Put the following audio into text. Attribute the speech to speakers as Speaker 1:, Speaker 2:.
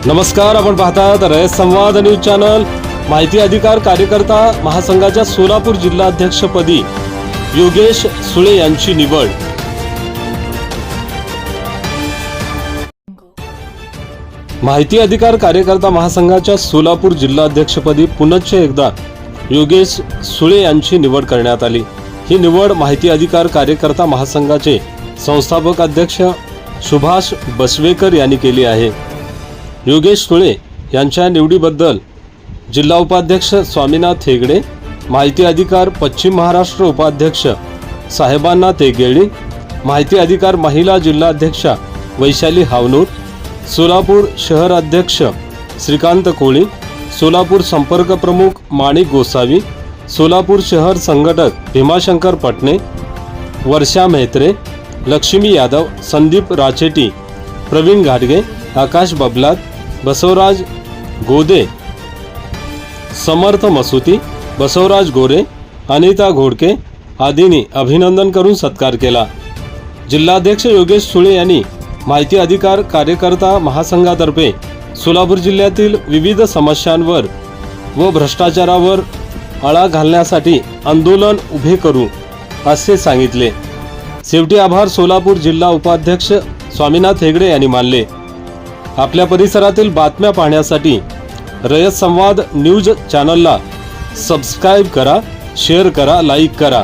Speaker 1: नमस्कार, आपण पाहतात रयत संवाद न्यूज चॅनल। माहिती अधिकार कार्यकर्ता महासंघाच्या सोलापूर जिल्हाध्यक्षपदी योगेश सुळे यांची निवड। माहिती अधिकार कार्यकर्ता महासंघाच्या सोलापूर जिल्हाध्यक्षपदी पुनश्च एकदा योगेश सुळे यांची निवड करण्यात आली। ही निवड माहिती अधिकार कार्यकर्ता महासंघाचे संस्थापक अध्यक्ष सुभाष बसवेकर यांनी केली आहे। योगेश सुळे यांच्या निवडीबद्दल जिल्हा उपाध्यक्ष स्वामीनाथ हेगडे, माहिती अधिकार पश्चिम महाराष्ट्र उपाध्यक्ष साहेबांना तेगेळी, माहिती अधिकार महिला जिल्हाध्यक्षा वैशाली हावनूर, सोलापूर शहर अध्यक्ष श्रीकांत कोळी, सोलापूर संपर्क प्रमुख माणिक गोसावी, सोलापूर शहर संघटक भीमाशंकर पटणे, वर्षा मेहत्रे, लक्ष्मी यादव, संदीप राचेटी, प्रवीण घाटगे, आकाश बबलात, बसवराज गोदे, समर्थ मसुती, बसवराज गोरे, अनिता घोडके आदींनी अभिनंदन करून सत्कार केला। जिल्हाध्यक्ष योगेश सुळे यांनी माहिती अधिकार कार्यकर्ता महासंघातर्फे सोलापूर जिल्ह्यातील विविध समस्यांवर व भ्रष्टाचारावर आळा घालण्यासाठी आंदोलन उभे करू असे सांगितले। शेवटी आभार सोलापूर जिल्हा उपाध्यक्ष स्वामीनाथ हेगडे यांनी मानले। आपल्या परिसरातील बातम्या पाहण्यासाठी रयत संवाद न्यूज चॅनलला सबस्क्राइब करा, शेअर करा, लाईक करा।